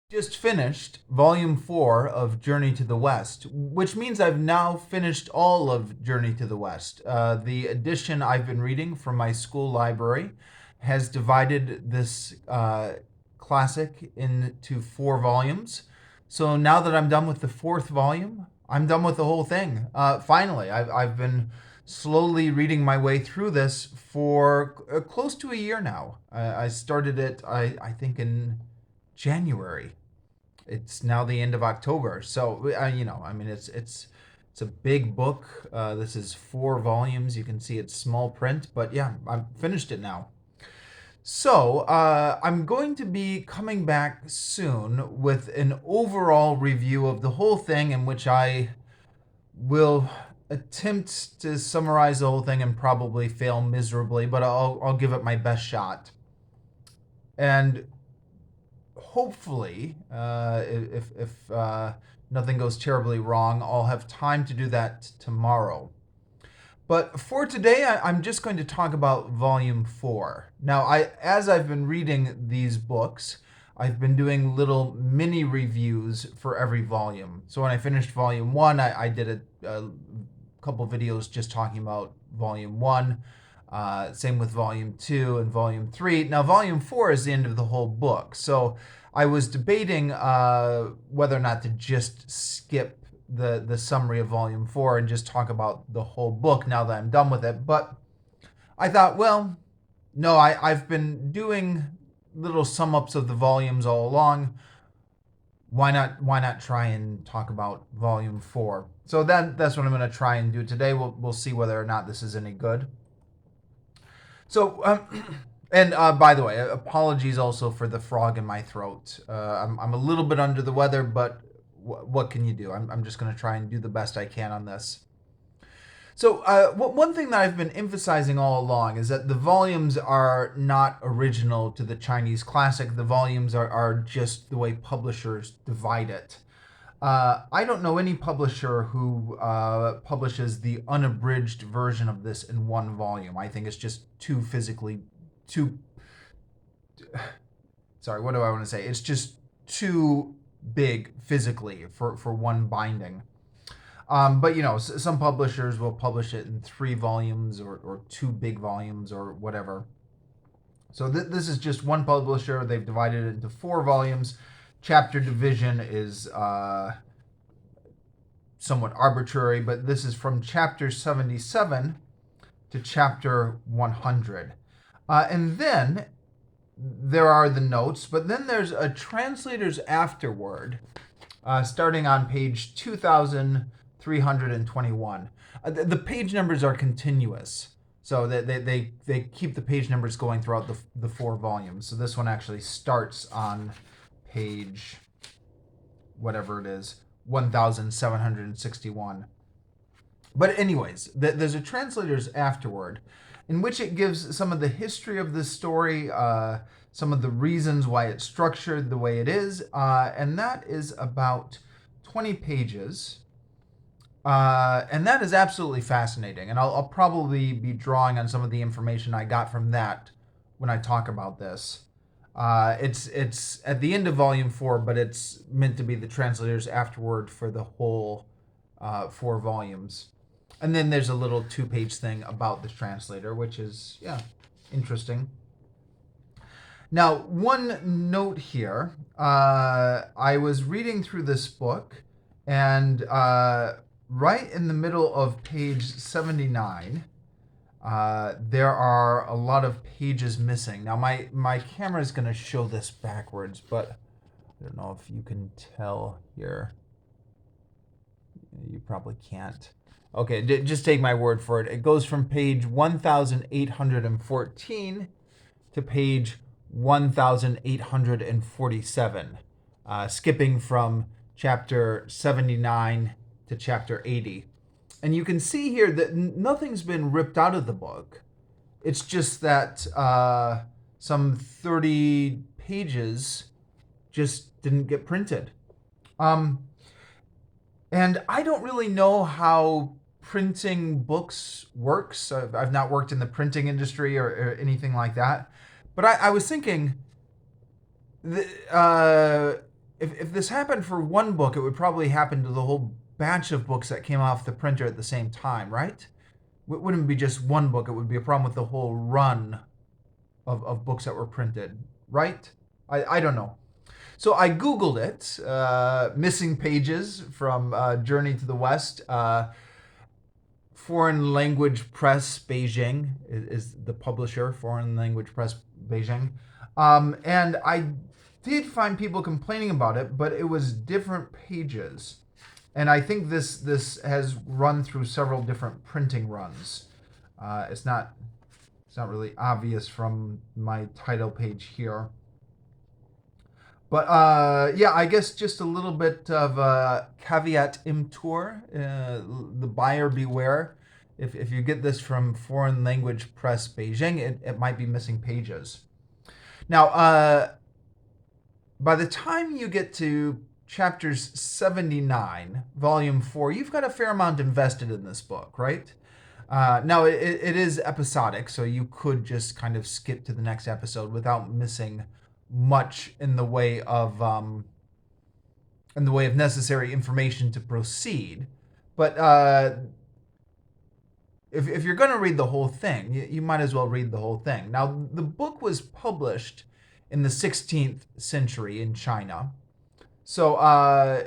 Just finished volume 4 of Journey to the West, which means I've now finished all of Journey to the West. The edition I've been reading from my school library has divided this classic into 4 volumes. So now that I'm done with the fourth volume, I'm done with the whole thing. Finally, I've been slowly reading my way through this for close to a year now. I started it, I think, in January. It's now the end of October, so I mean, it's a big book. This is 4 volumes. You can see it's small print, but yeah, I've finished it now. So I'm going to be coming back soon with an overall review of the whole thing, in which I will attempt to summarize the whole thing and probably fail miserably, but I'll give it my best shot. And hopefully, if nothing goes terribly wrong, I'll have time to do that tomorrow. But for today, I'm just going to talk about Volume 4. Now, as I've been reading these books, I've been doing little mini reviews for every volume. So when I finished Volume 1, I did a couple videos just talking about Volume 1. Same with Volume 2 and Volume 3. Now, Volume 4 is the end of the whole book. So I was debating whether or not to just skip the summary of Volume 4 and just talk about the whole book now that I'm done with it. But I thought, well, no, I've been doing little sum ups of the volumes all along. Why not try and talk about Volume 4? So that's what I'm going to try and do today. We'll see whether or not this is any good. So, and by the way, apologies also for the frog in my throat. I'm a little bit under the weather, but what can you do? I'm just going to try and do the best I can on this. So, one thing that I've been emphasizing all along is that the volumes are not original to the Chinese classic. The volumes are just the way publishers divide it. I don't know any publisher who publishes the unabridged version of this in 1 volume. I think it's just too physically, too. Sorry, what do I want to say? It's just too big physically for one binding. But some publishers will publish it in 3 volumes or 2 big volumes or whatever. So this is just one publisher. They've divided it into 4 volumes. Chapter division is somewhat arbitrary, but this is from chapter 77 to chapter 100. And then there are the notes, but then there's a translator's afterword starting on page 2321. The page numbers are continuous. So they keep the page numbers going throughout the 4 volumes. So this one actually starts on page, whatever it is, 1761. But anyways, there's a translator's afterword in which it gives some of the history of this story, some of the reasons why it's structured the way it is, and that is about 20 pages. And that is absolutely fascinating, and I'll probably be drawing on some of the information I got from that when I talk about this. It's at the end of Volume 4, but it's meant to be the translator's afterword for the whole 4 volumes. And then there's a little 2-page thing about the translator, which is, interesting. Now, one note here. I was reading through this book, and right in the middle of page 79, there are a lot of pages missing. Now, my camera is going to show this backwards, but I don't know if you can tell here. You probably can't. Okay, just take my word for it. It goes from page 1814 to page 1847, skipping from chapter 79 to chapter 80. And you can see here that nothing's been ripped out of the book. It's just that some 30 pages just didn't get printed. And I don't really know how printing books works. I've not worked in the printing industry or anything like that. But I was thinking, if this happened for one book, it would probably happen to the whole batch of books that came off the printer at the same time, right? It wouldn't be just one book. It would be a problem with the whole run of books that were printed, right? I don't know. So I Googled it, missing pages from Journey to the West. Foreign Language Press Beijing is the publisher, Foreign Language Press Beijing. And I did find people complaining about it, but it was different pages. And I think this has run through several different printing runs. It's not really obvious from my title page here. But yeah, I guess just a little bit of caveat emptor, the buyer beware. If you get this from Foreign Language Press Beijing, it might be missing pages. Now, by the time you get to chapters 79, volume 4, you've got a fair amount invested in this book, right? Now, it is episodic, so you could just kind of skip to the next episode without missing much in the way of necessary information to proceed. But if you're going to read the whole thing, you might as well read the whole thing. Now, the book was published in the 16th century in China. So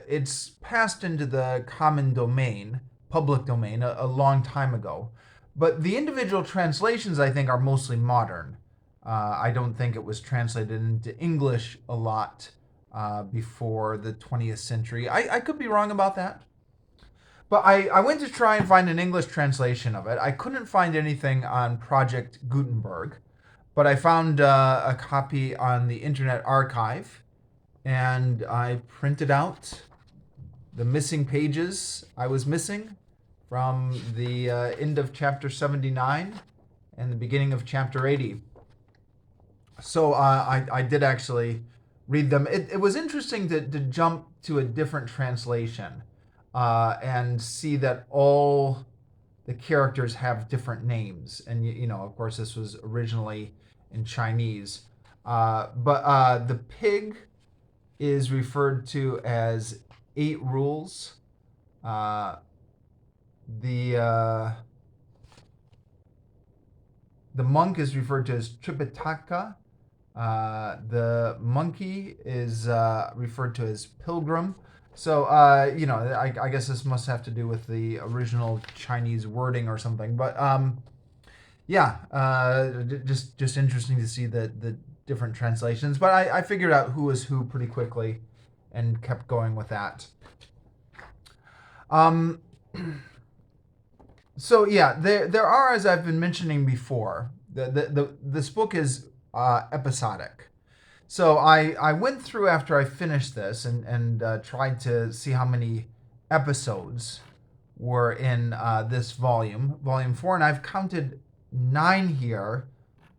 it's passed into the common domain, public domain, a long time ago. But the individual translations, I think, are mostly modern. I don't think it was translated into English a lot before the 20th century. I could be wrong about that. But I went to try and find an English translation of it. I couldn't find anything on Project Gutenberg, but I found a copy on the Internet Archive, and I printed out the missing pages I was missing from the end of chapter 79 and the beginning of chapter 80. So I did actually read them. It was interesting to jump to a different translation and see that all the characters have different names. And, you know, of course, this was originally in Chinese. But the pig is referred to as 8 rules. The monk is referred to as Tripitaka. The monkey is referred to as pilgrim. So, you know, I guess this must have to do with the original Chinese wording or something. But, yeah, just interesting to see the different translations. But I figured out who is who pretty quickly and kept going with that. So, yeah, there are, as I've been mentioning before, this book is episodic. So I went through after I finished this and tried to see how many episodes were in this volume 4, and I've counted 9 here,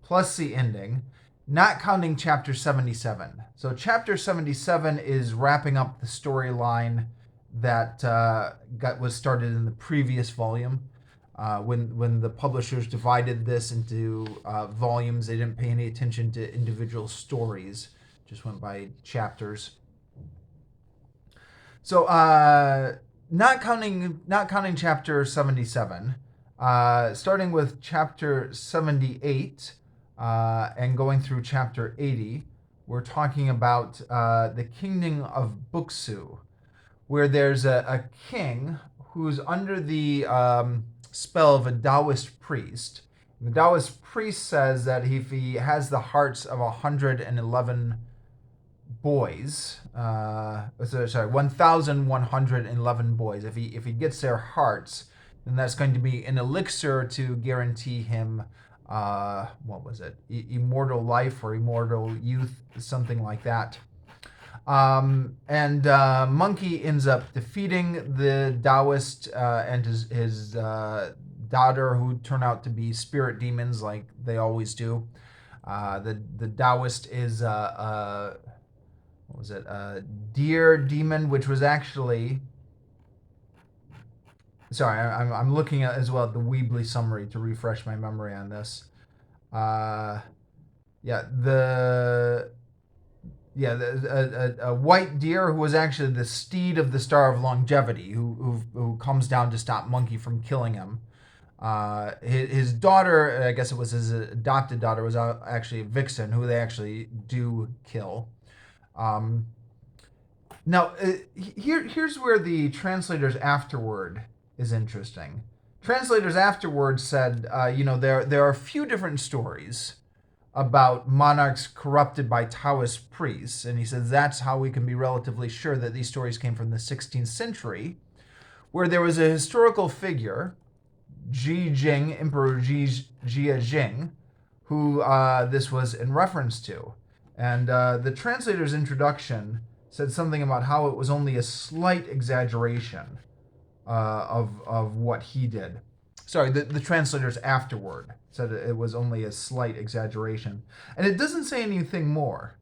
plus the ending, not counting chapter 77. So chapter 77 is wrapping up the storyline that was started in the previous volume. When the publishers divided this into volumes, they didn't pay any attention to individual stories, just went by chapters. So not counting chapter 77, starting with chapter 78 and going through chapter 80, we're talking about the kingdom of Buksu, where there's a king who's under the spell of a Taoist priest. The Taoist priest says that if he has the hearts of 111 boys, 1,111 boys, if he gets their hearts, then that's going to be an elixir to guarantee him, immortal life or immortal youth, something like that. Monkey ends up defeating the Taoist and his daughter, who turn out to be spirit demons like they always do. The Taoist is a deer demon, which was actually... Sorry, I'm looking at as well at the Weebly summary to refresh my memory on this. Yeah, a white deer who was actually the steed of the Star of Longevity, who comes down to stop Monkey from killing him. His daughter, I guess it was his adopted daughter, was actually a vixen who they actually do kill. Um, Now, here's where the translators afterward is interesting. Translators afterward said, there are a few different stories about monarchs corrupted by Taoist priests, and he says that's how we can be relatively sure that these stories came from the 16th century, where there was a historical figure, Emperor Jing, who this was in reference to. And the translator's introduction said something about how it was only a slight exaggeration of what he did. Sorry, the translators afterward said it was only a slight exaggeration. And it doesn't say anything more.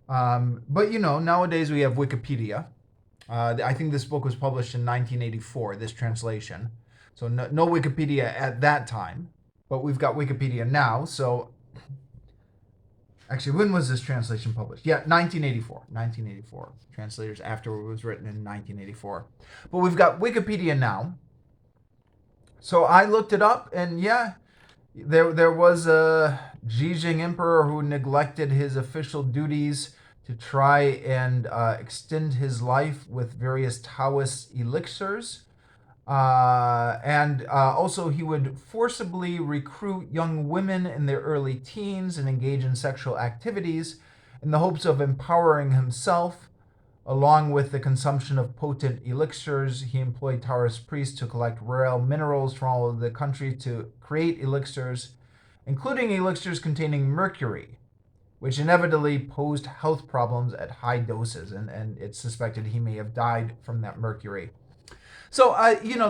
But, nowadays we have Wikipedia. I think this book was published in 1984, this translation. So no Wikipedia at that time. But we've got Wikipedia now. So actually, when was this translation published? Yeah, 1984. 1984. Translators afterward was written in 1984. But we've got Wikipedia now. So I looked it up, and yeah, there was a Cheng'en emperor who neglected his official duties to try and extend his life with various Taoist elixirs. And also, he would forcibly recruit young women in their early teens and engage in sexual activities in the hopes of empowering himself. Along with the consumption of potent elixirs, he employed Taoist priests to collect rare minerals from all over the country to create elixirs, including elixirs containing mercury, which inevitably posed health problems at high doses, and it's suspected he may have died from that mercury. So,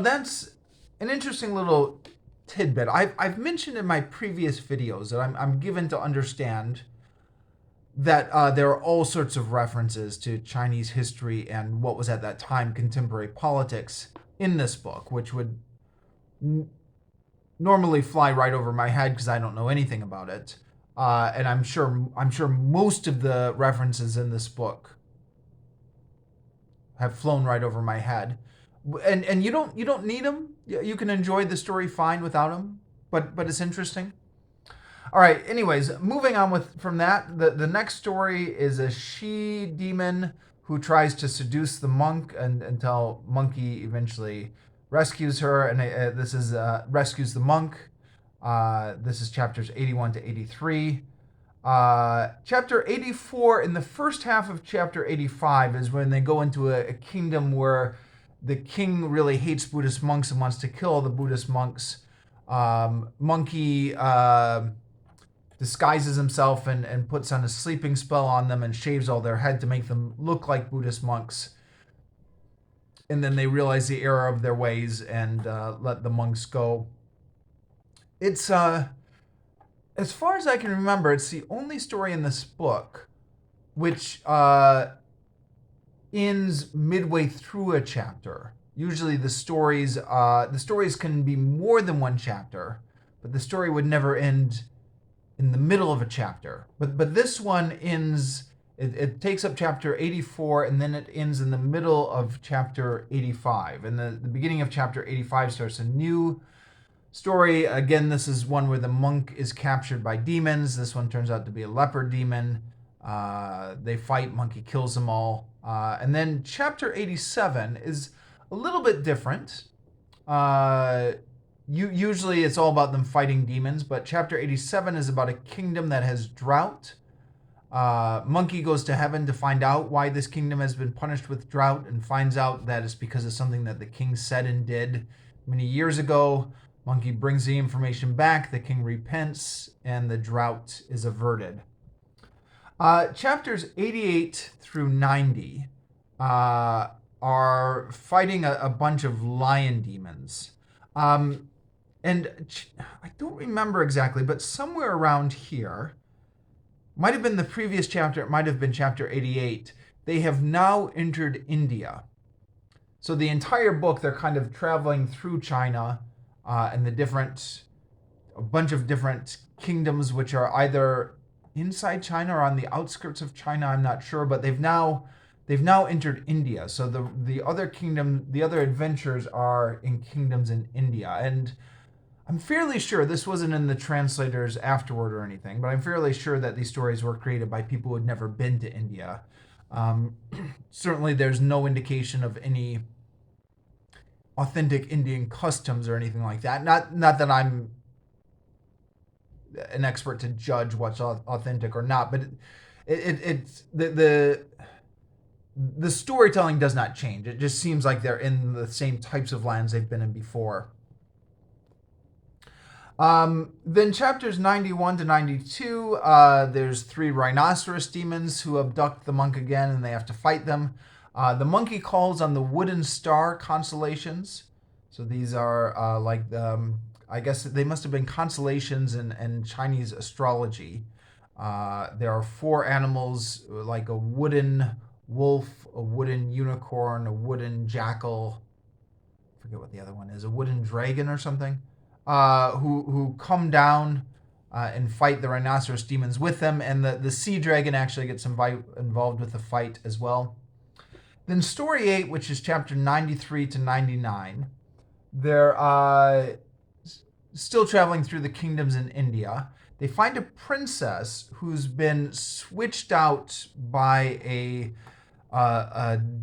that's an interesting little tidbit. I've mentioned in my previous videos that I'm given to understand that there are all sorts of references to Chinese history and what was at that time contemporary politics in this book, which would normally fly right over my head because I don't know anything about it. And I'm sure most of the references in this book have flown right over my head. And you don't need them. You can enjoy the story fine without them. But it's interesting. All right. Anyways, moving on from that, the next story is a she demon who tries to seduce the monk until Monkey eventually rescues her, and this is rescues the monk. This is chapters 81 to 83. Chapter 84, in the first half of chapter 85, is when they go into a kingdom where the king really hates Buddhist monks and wants to kill all the Buddhist monks. Monkey disguises himself and puts on a sleeping spell on them and shaves all their head to make them look like Buddhist monks. And then they realize the error of their ways and let the monks go. It's, as far as I can remember, it's the only story in this book which ends midway through a chapter. Usually the stories can be more than one chapter, but the story would never end in the middle of a chapter. But this one ends, it takes up chapter 84 and then it ends in the middle of chapter 85. And the beginning of chapter 85 starts a new story. Again, this is one where the monk is captured by demons. This one turns out to be a leopard demon. They fight, Monkey kills them all. And then chapter 87 is a little bit different. Usually it's all about them fighting demons, but chapter 87 is about a kingdom that has drought. Monkey goes to heaven to find out why this kingdom has been punished with drought and finds out that it's because of something that the king said and did many years ago. Monkey brings the information back, the king repents, and the drought is averted. Chapters 88 through 90 are fighting a bunch of lion demons. And I don't remember exactly, but somewhere around here, might have been the previous chapter, it might have been chapter 88, they have now entered India. So the entire book, they're kind of traveling through China and a bunch of different kingdoms, which are either inside China or on the outskirts of China. I'm not sure, but they've now entered India. So the other kingdom, the other adventures are in kingdoms in India, and I'm fairly sure this wasn't in the translators afterward or anything, but I'm fairly sure that these stories were created by people who had never been to India. Um, Certainly, there's no indication of any authentic Indian customs or anything like that. Not that I'm an expert to judge what's authentic or not, but it's the storytelling does not change. It just seems like they're in the same types of lands they've been in before. Then chapters 91 to 92, there's three rhinoceros demons who abduct the monk again, and they have to fight them. The monkey calls on the wooden star constellations. So these are I guess they must have been constellations in Chinese astrology. There are four animals, like a wooden wolf, a wooden unicorn, a wooden jackal. I forget what the other one is, a wooden dragon or something. Who come down and fight the rhinoceros demons with them, and the sea dragon actually gets involved with the fight as well. Then story 8, which is chapter 93 to 99, they're still traveling through the kingdoms in India. They find a princess who's been switched out by a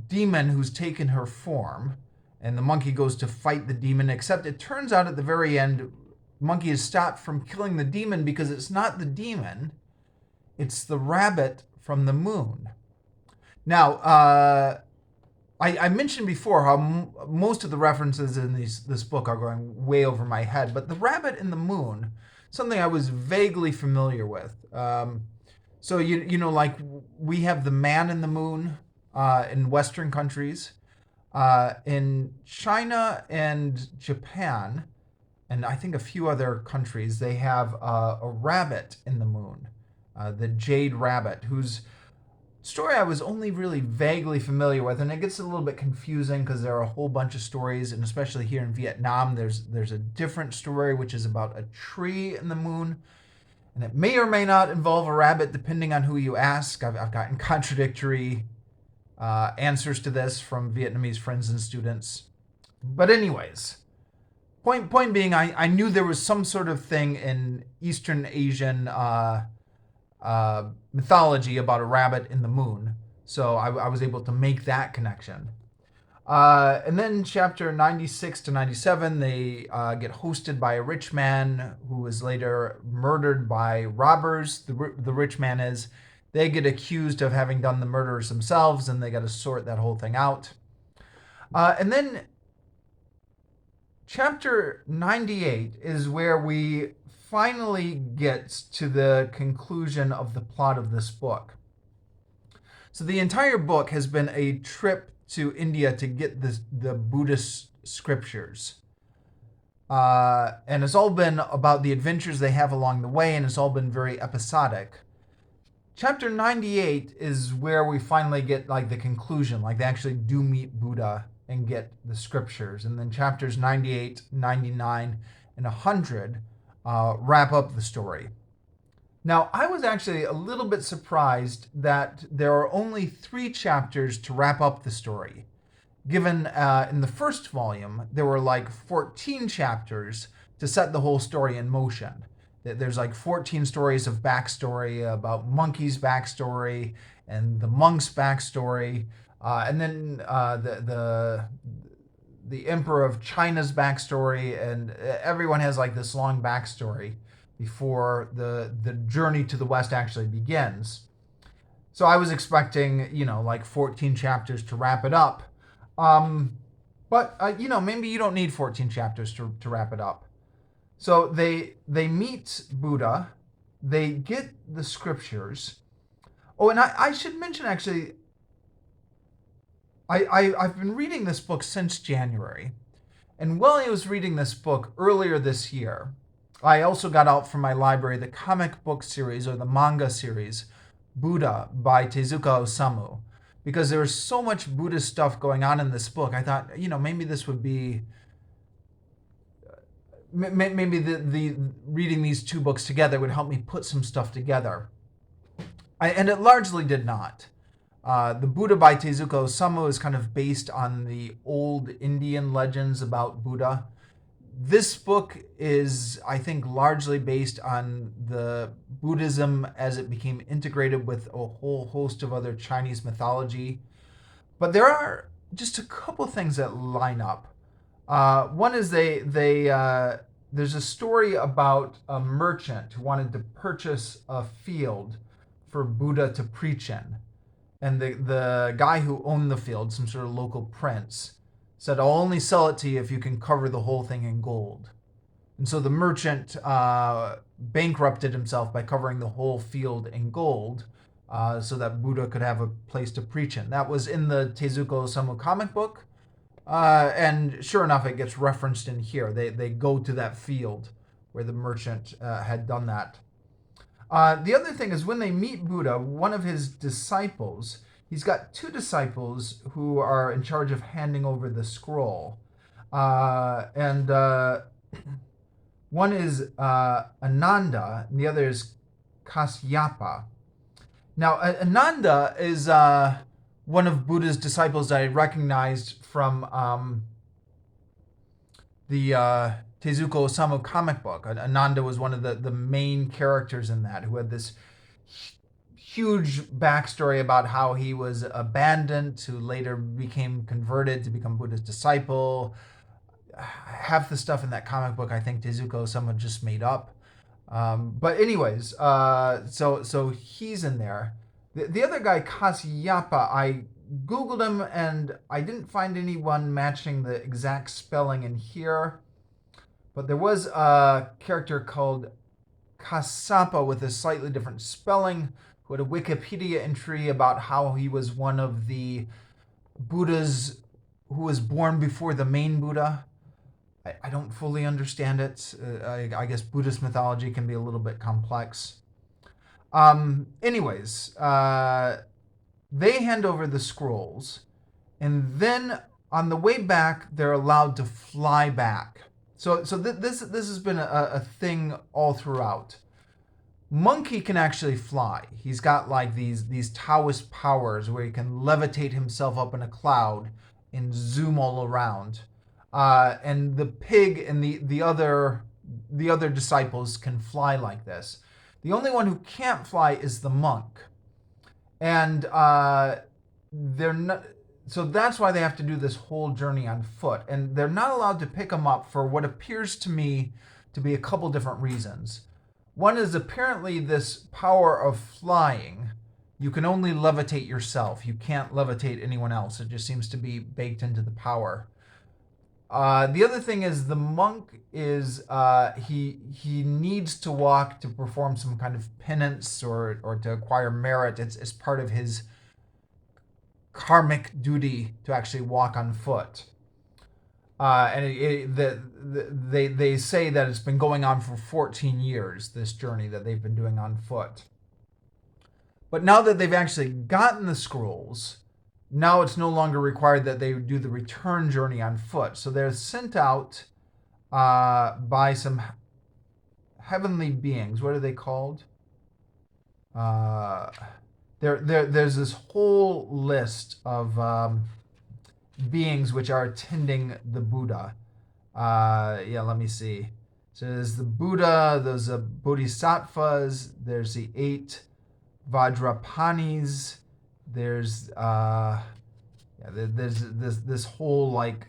demon who's taken her form, and the monkey goes to fight the demon, except it turns out at the very end, monkey is stopped from killing the demon because it's not the demon, it's the rabbit from the moon. Now, I mentioned before how most of the references in this book are going way over my head, but the rabbit in the moon, something I was vaguely familiar with. So you know, like we have the man in the moon in Western countries. In China and Japan, and I think a few other countries, they have a rabbit in the moon, the jade rabbit, whose story I was only really vaguely familiar with, and it gets a little bit confusing because there are a whole bunch of stories, and especially here in Vietnam, there's a different story which is about a tree in the moon, and it may or may not involve a rabbit depending on who you ask. I've gotten contradictory answers to this from Vietnamese friends and students. But anyways, point being, I knew there was some sort of thing in Eastern Asian mythology about a rabbit in the moon. So I was able to make that connection. And then chapter 96 to 97, they get hosted by a rich man who is later murdered by robbers. The rich man is. They get accused of having done the murders themselves, and they got to sort that whole thing out. And then chapter 98 is where we finally get to the conclusion of the plot of this book. So the entire book has been a trip to India to get the Buddhist scriptures. And it's all been about the adventures they have along the way, and it's all been very episodic. Chapter 98 is where we finally get like the conclusion, like they actually do meet Buddha and get the scriptures. And then chapters 98, 99, and 100 wrap up the story. Now, I was actually a little bit surprised that there are only 3 chapters to wrap up the story, given in the first volume there were like 14 chapters to set the whole story in motion. There's like 14 stories of backstory about Monkey's backstory and the monk's backstory, and then the Emperor of China's backstory, and everyone has like this long backstory before the journey to the West actually begins. So I was expecting, like 14 chapters to wrap it up. But maybe you don't need 14 chapters to wrap it up. So they meet Buddha, they get the scriptures. Oh, and I should mention actually, I've been reading this book since January. And while I was reading this book earlier this year, I also got out from my library the comic book series or the manga series, Buddha by Tezuka Osamu. Because there was so much Buddhist stuff going on in this book, I thought, maybe this would be... Maybe the reading these 2 books together would help me put some stuff together. And it largely did not. The Buddha by Tezuka Osamu is kind of based on the old Indian legends about Buddha. This book is, I think, largely based on the Buddhism as it became integrated with a whole host of other Chinese mythology. But there are just a couple things that line up. One is there's a story about a merchant who wanted to purchase a field for Buddha to preach in, and the guy who owned the field, some sort of local prince, said, "I'll only sell it to you if you can cover the whole thing in gold." And so the merchant bankrupted himself by covering the whole field in gold, so that Buddha could have a place to preach in. That was in the Tezuka Osamu comic book, and sure enough, it gets referenced in here. They go to that field where the merchant had done that. The other thing is when they meet Buddha, one of his disciples, he's got two disciples who are in charge of handing over the scroll. And one is Ananda, and the other is Kasyapa. Now, Ananda is one of Buddha's disciples that I recognized from the Tezuka Osamu comic book. Ananda was one of the main characters in that, who had this huge backstory about how he was abandoned, who later became converted to become Buddha's disciple. Half the stuff in that comic book, I think Tezuka Osamu just made up. But anyways, so he's in there. The other guy, Kasyapa, I Googled him and I didn't find anyone matching the exact spelling in here. But there was a character called Kasapa with a slightly different spelling, who had a Wikipedia entry about how he was one of the Buddhas who was born before the main Buddha. I don't fully understand it. I guess Buddhist mythology can be a little bit complex. Anyways, they hand over the scrolls, and then on the way back, they're allowed to fly back. So this has been a thing all throughout. Monkey can actually fly. He's got like these Taoist powers where he can levitate himself up in a cloud and zoom all around. And the pig and the other disciples can fly like this. The only one who can't fly is the monk, and they're not. So that's why they have to do this whole journey on foot, and they're not allowed to pick him up for what appears to me to be a couple different reasons. One is apparently this power of flying. You can only levitate yourself. You can't levitate anyone else. It just seems to be baked into the power. The other thing is the monk is he needs to walk to perform some kind of penance or to acquire merit. It's part of his karmic duty to actually walk on foot. And they say that it's been going on for 14 years, this journey that they've been doing on foot. But now that they've actually gotten the scrolls, now it's no longer required that they do the return journey on foot. So they're sent out by some heavenly beings. What are they called? There's this whole list of beings which are attending the Buddha. Let me see. So there's the Buddha, there's the Bodhisattvas, there's the 8 Vajrapanis, there's this whole like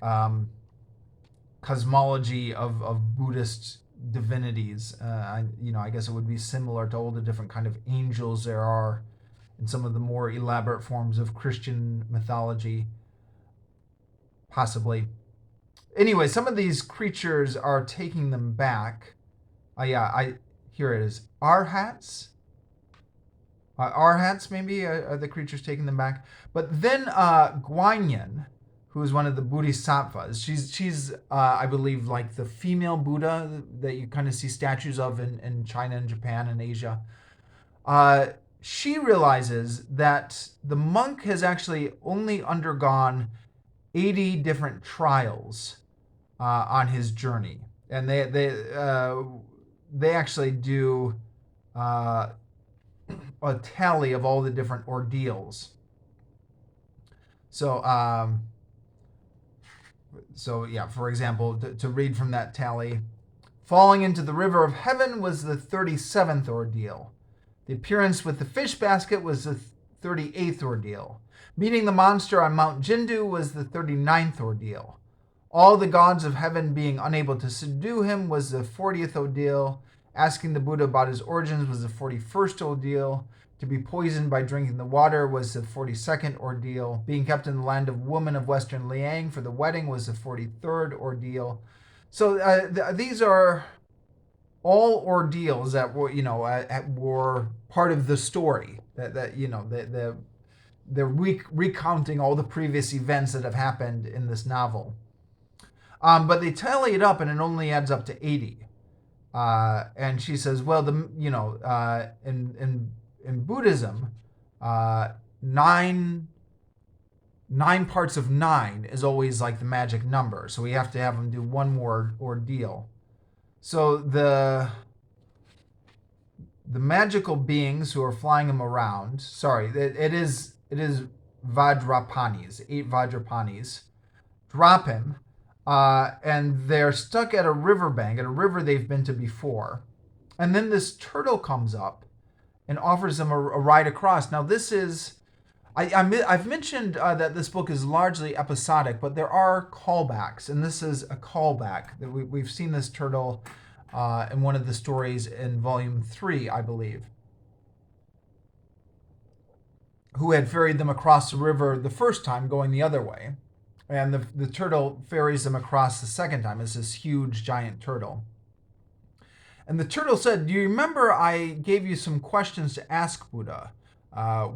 cosmology of Buddhist divinities. I guess it would be similar to all the different kind of angels there are in some of the more elaborate forms of Christian mythology, possibly. Anyway, some of these creatures are taking them back. Here it is. Arhats. Arhats maybe are the creatures taking them back. But then Guanyin, who is one of the Bodhisattvas, she's I believe like the female Buddha that you kind of see statues of in China and Japan and Asia. She realizes that the monk has actually only undergone 80 different trials on his journey, and they actually do a tally of all the different ordeals. So, yeah, for example, to read from that tally, falling into the river of heaven was the 37th ordeal. The appearance with the fish basket was the 38th ordeal. Meeting the monster on Mount Jindu was the 39th ordeal. All the gods of heaven being unable to subdue him was the 40th ordeal. Asking the Buddha about his origins was the 41st ordeal. To be poisoned by drinking the water was the 42nd ordeal. Being kept in the land of woman of Western Liang for the wedding was the 43rd ordeal. So these are all ordeals that were, were part of the story. They're recounting all the previous events that have happened in this novel. But they tally it up, and it only adds up to 80. And she says, well, in Buddhism, nine parts of 9 is always like the magic number. So we have to have them do one more ordeal. So the magical beings who are flying him around, it is Vajrapanis, 8 Vajrapanis, drop him, and they're stuck at a riverbank, at a river they've been to before. And then this turtle comes up and offers them a ride across. Now this is, I've mentioned that this book is largely episodic, but there are callbacks, and this is a callback. That we've seen this turtle in one of the stories in volume 3, I believe, who had ferried them across the river the first time going the other way. And the turtle ferries them across the second time. It's this huge, giant turtle. And the turtle said, do you remember I gave you some questions to ask Buddha?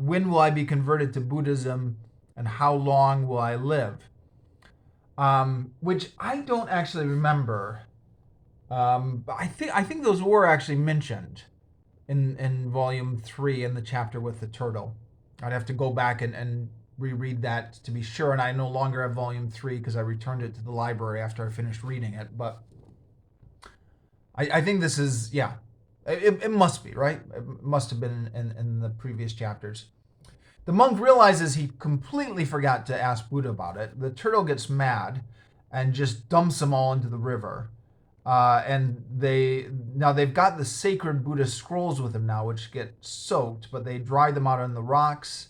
When will I be converted to Buddhism, and how long will I live? Which I don't actually remember. But I think those were actually mentioned in volume 3 in the chapter with the turtle. I'd have to go back and reread that to be sure, and I no longer have volume 3 because I returned it to the library after I finished reading it. But I think this is, yeah, it must be, right? It must have been in the previous chapters. The monk realizes he completely forgot to ask Buddha about it. The turtle gets mad and just dumps them all into the river. And they've got the sacred Buddhist scrolls with them now, which get soaked, but they dry them out on the rocks.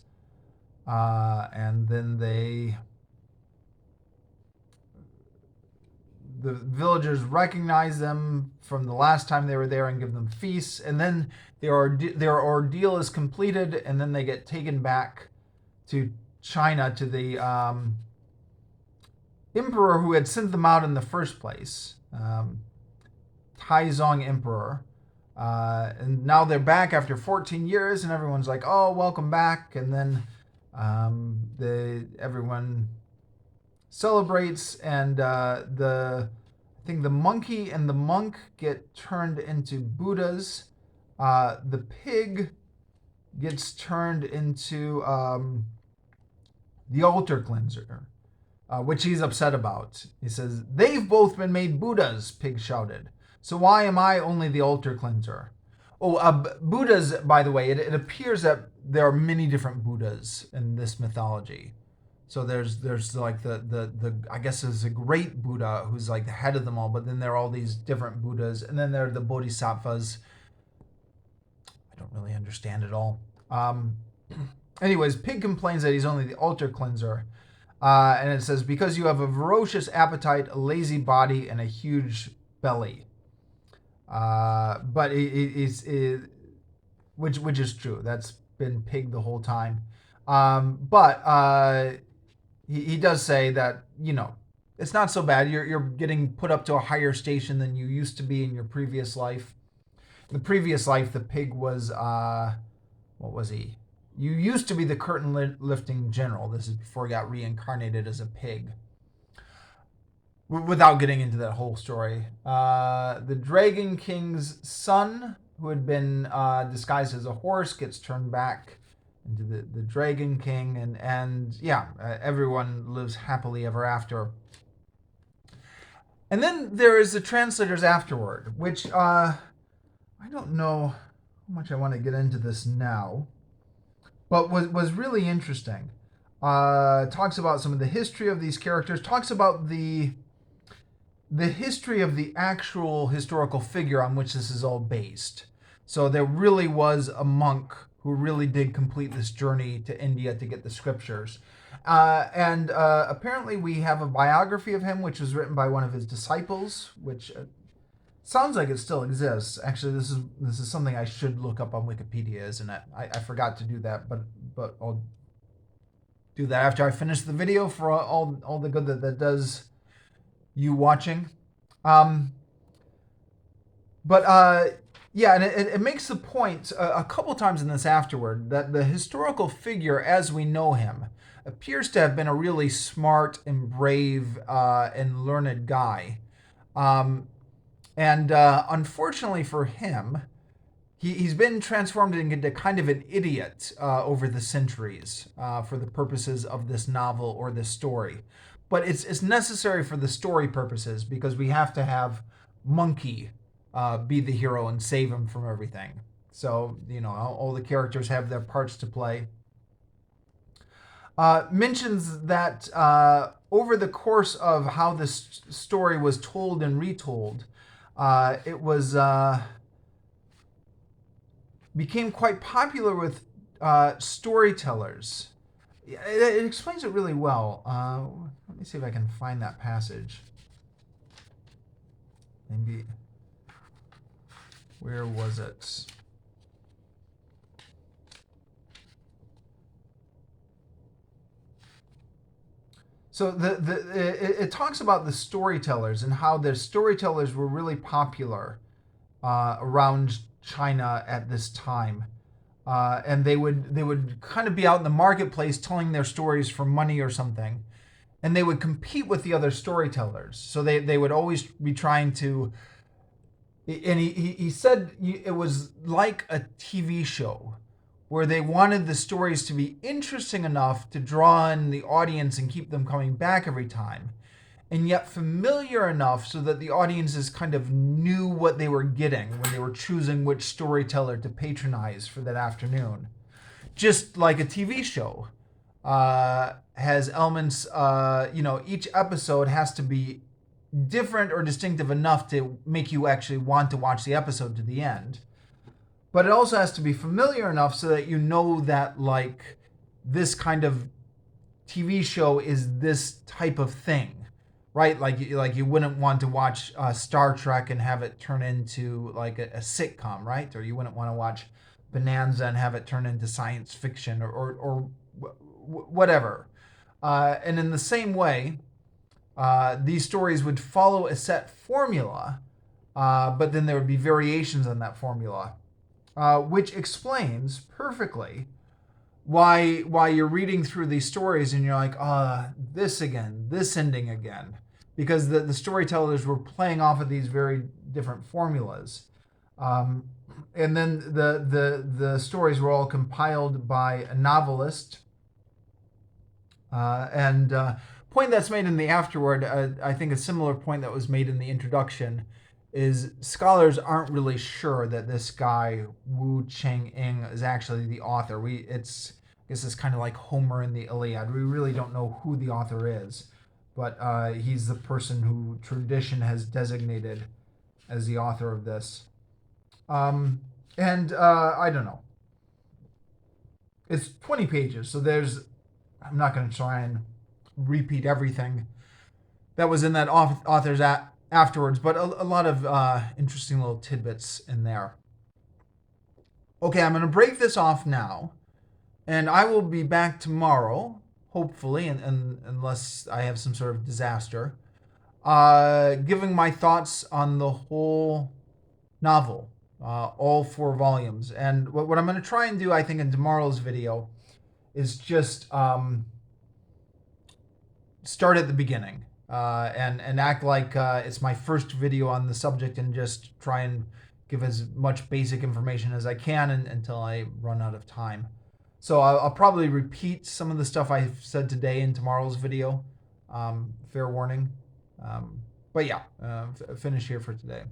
And then the villagers recognize them from the last time they were there and give them feasts. And then their ordeal is completed, and then they get taken back to China to the emperor who had sent them out in the first place, Taizong Emperor. And now they're back after 14 years, and everyone's like, oh, welcome back. And then everyone celebrates, and I think the monkey and the monk get turned into Buddhas. The pig gets turned into the altar cleanser, which he's upset about. He says, they've both been made Buddhas, Pig shouted. So why am I only the altar cleanser? Buddhas, by the way, it appears that there are many different Buddhas in this mythology. So there's like the I guess there's a great Buddha who's like the head of them all, but then there are all these different Buddhas, and then there are the Bodhisattvas. I don't really understand it all. Anyways, Pig complains that he's only the altar cleanser. And it says, because you have a ferocious appetite, a lazy body, and a huge belly. But which is true. That's been Pig the whole time. But he does say that, it's not so bad. You're getting put up to a higher station than you used to be in your previous life. In the previous life, the Pig was, what was he? You used to be the curtain lifting general. This is before he got reincarnated as a pig. Without getting into that whole story. The Dragon King's son, who had been disguised as a horse, gets turned back into the Dragon King. And everyone lives happily ever after. And then there is the translators afterward, which I don't know how much I want to get into this now, but was really interesting. Talks about some of the history of these characters. Talks about the history of the actual historical figure on which this is all based. So there really was a monk who really did complete this journey to India to get the scriptures. And apparently we have a biography of him, which was written by one of his disciples, which sounds like it still exists. Actually, this is something I should look up on Wikipedia, isn't it? I forgot to do that, but I'll do that after I finish the video for all the good that does you watching. But yeah, and it makes the point a couple times in this afterward that the historical figure as we know him appears to have been a really smart and brave and learned guy. And unfortunately for him, he's been transformed into kind of an idiot over the centuries for the purposes of this novel or this story. But it's necessary for the story purposes because we have to have Monkey be the hero and save him from everything. So, all the characters have their parts to play. Mentions that over the course of how this story was told and retold, it was became quite popular with storytellers. It explains it really well. Let me see if I can find that passage. Maybe. Where was it? So it talks about the storytellers and how the storytellers were really popular around China at this time. And they would kind of be out in the marketplace telling their stories for money or something, and they would compete with the other storytellers. So they would always be trying to. And he said it was like a TV show where they wanted the stories to be interesting enough to draw in the audience and keep them coming back every time, and yet familiar enough so that the audiences kind of knew what they were getting when they were choosing which storyteller to patronize for that afternoon. Just like a TV show has elements, each episode has to be different or distinctive enough to make you actually want to watch the episode to the end. But it also has to be familiar enough so that you know that, like, this kind of TV show is this type of thing, right? Like you wouldn't want to watch Star Trek and have it turn into like a sitcom, right? Or you wouldn't want to watch Bonanza and have it turn into science fiction or whatever. And in the same way, these stories would follow a set formula, but then there would be variations on that formula, which explains perfectly why you're reading through these stories and you're like, this again, this ending again, because the storytellers were playing off of these very different formulas. And then the stories were all compiled by a novelist. And point that's made in the afterword, I think a similar point that was made in the introduction, is scholars aren't really sure that this guy Wu Cheng'en is actually the author. I guess it's kind of like Homer in the Iliad. We really don't know who the author is, but he's the person who tradition has designated as the author of this. And I don't know. It's 20 pages, so I'm not going to try and repeat everything that was in that author's afterwards, but a lot of interesting little tidbits in there. Okay, I'm going to break this off now, and I will be back tomorrow, hopefully, and unless I have some sort of disaster, giving my thoughts on the whole novel, all 4 volumes. And what I'm going to try and do, I think, in tomorrow's video is just start at the beginning and act like it's my first video on the subject and just try and give as much basic information as I can until I run out of time. So I'll probably repeat some of the stuff I've said today in tomorrow's video. Fair warning. But yeah, finish here for today.